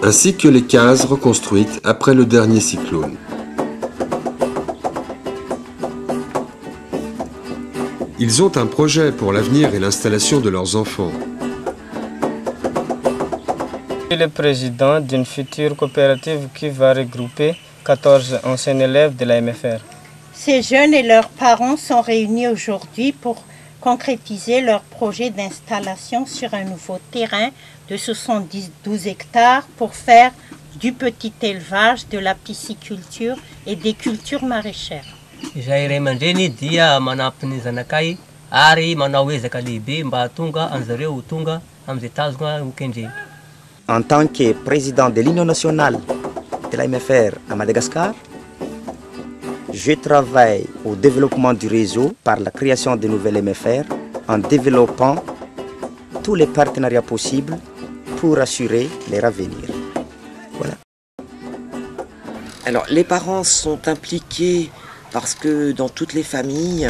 ainsi que les cases reconstruites après le dernier cyclone. Ils ont un projet pour l'avenir et l'installation de leurs enfants. Je suis le président d'une future coopérative qui va regrouper 14 anciens élèves de la MFR. Ces jeunes et leurs parents sont réunis aujourd'hui pour concrétiser leur projet d'installation sur un nouveau terrain de 72 hectares pour faire du petit élevage, de la pisciculture et des cultures maraîchères. En tant que président de l'Union nationale de la MFR à Madagascar, je travaille au développement du réseau par la création de nouvelles MFR en développant tous les partenariats possibles pour assurer leur avenir. Voilà. Alors, les parents sont impliqués parce que dans toutes les familles,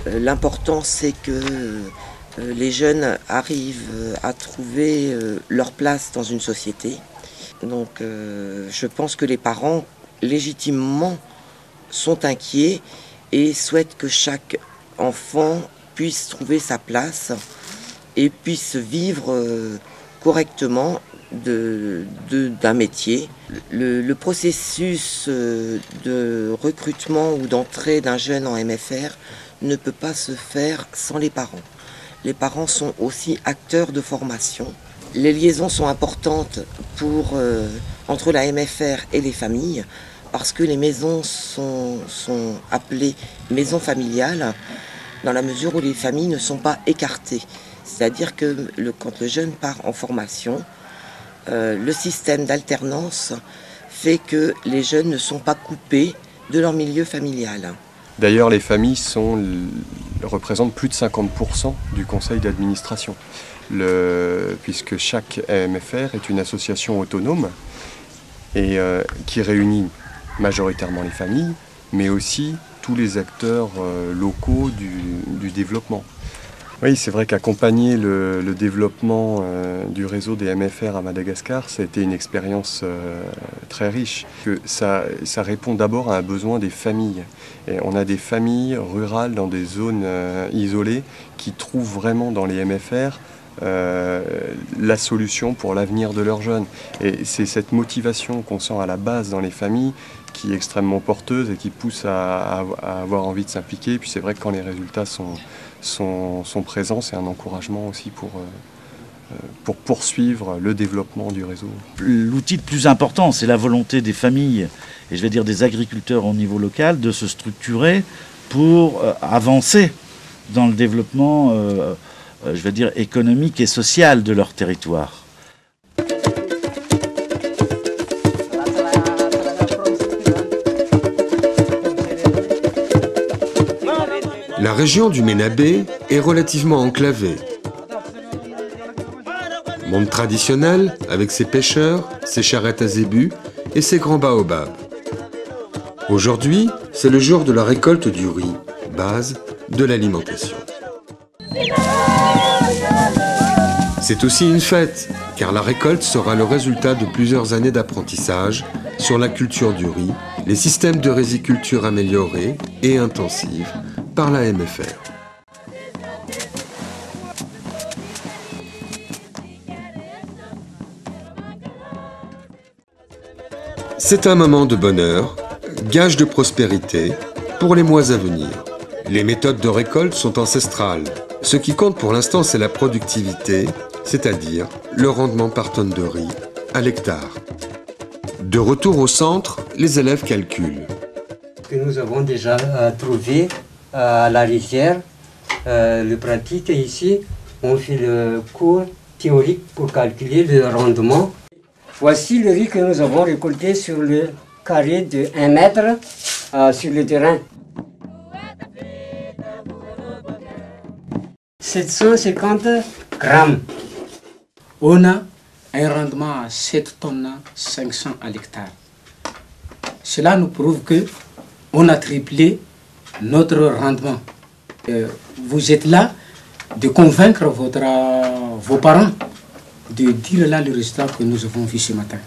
l'important c'est que les jeunes arrivent à trouver leur place dans une société. Donc je pense que les parents, légitimement, sont inquiets et souhaitent que chaque enfant puisse trouver sa place et puisse vivre correctement d'un métier. Le processus de recrutement ou d'entrée d'un jeune en MFR ne peut pas se faire sans les parents. Les parents sont aussi acteurs de formation. Les liaisons sont importantes entre la MFR et les familles parce que les maisons sont appelées maisons familiales dans la mesure où les familles ne sont pas écartées. C'est-à-dire que quand le jeune part en formation, le système d'alternance fait que les jeunes ne sont pas coupés de leur milieu familial. D'ailleurs, les familles représentent plus de 50% du conseil d'administration, puisque chaque MFR est une association autonome et qui réunit majoritairement les familles, mais aussi tous les acteurs locaux du développement. Oui, c'est vrai qu'accompagner le développement du réseau des MFR à Madagascar, ça a été une expérience très riche. Ça répond d'abord à un besoin des familles. Et on a des familles rurales dans des zones isolées qui trouvent vraiment dans les MFR la solution pour l'avenir de leurs jeunes. Et c'est cette motivation qu'on sent à la base dans les familles qui est extrêmement porteuse et qui pousse à avoir envie de s'impliquer. Et puis c'est vrai que quand les résultats sont présents, c'est un encouragement aussi pour poursuivre le développement du réseau. L'outil le plus important, c'est la volonté des familles, et je vais dire des agriculteurs au niveau local, de se structurer pour avancer dans le développement, je vais dire, économique et social de leur territoire. La région du Ménabé est relativement enclavée. Monde traditionnel avec ses pêcheurs, ses charrettes à zébus et ses grands baobabs. Aujourd'hui, c'est le jour de la récolte du riz, base de l'alimentation. C'est aussi une fête, car la récolte sera le résultat de plusieurs années d'apprentissage sur la culture du riz, les systèmes de riziculture améliorés et intensives par la MFR. C'est un moment de bonheur, gage de prospérité pour les mois à venir. Les méthodes de récolte sont ancestrales. Ce qui compte pour l'instant, c'est la productivité, c'est-à-dire le rendement par tonne de riz à l'hectare. De retour au centre, les élèves calculent. Que nous avons déjà trouvé à la rizière, le pratique ici, on fait le cours théorique pour calculer le rendement. Voici le riz que nous avons récolté sur le carré de 1 mètre sur le terrain. 750 grammes. On a un rendement à 7 tonnes 500 à l'hectare. Cela nous prouve que on a triplé notre rendement. Vous êtes là de convaincre vos parents de dire là le résultat que nous avons vu ce matin.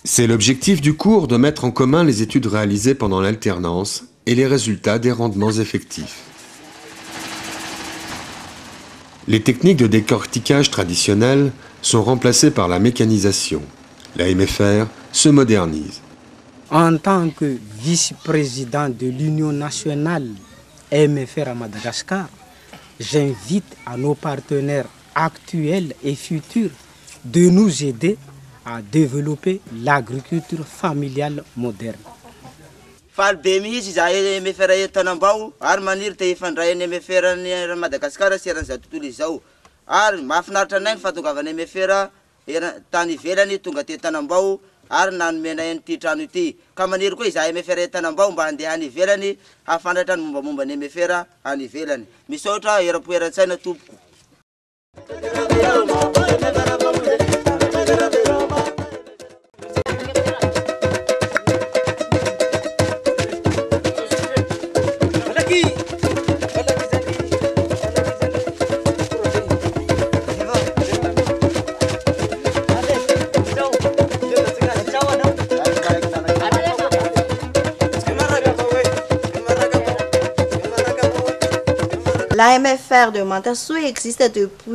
C'est l'objectif du cours de mettre en commun les études réalisées pendant l'alternance et les résultats des rendements effectifs. Les techniques de décortiquage traditionnelles sont remplacées par la mécanisation. La MFR se modernise. En tant que vice-président de l'Union nationale MFR à Madagascar, j'invite à nos partenaires actuels et futurs de nous aider à développer l'agriculture familiale moderne. Falbe mihitsy izahay MFR etanambao ary maniry te ifandray MFR ny Madagascar seran'izao tontolo izao ary mahafinaritra anay ny fahatongavana MFR tany ivelany tonga te Tanambao ary nanomena ity trano ity ka maniry koa izahay MFR Tanambao mba handeha any ivelany hafantatra ny mombamomba ny MFR any ivelany. Misaotra erapoeran-tsaina tompoko. La MFR de Mantasou existe depuis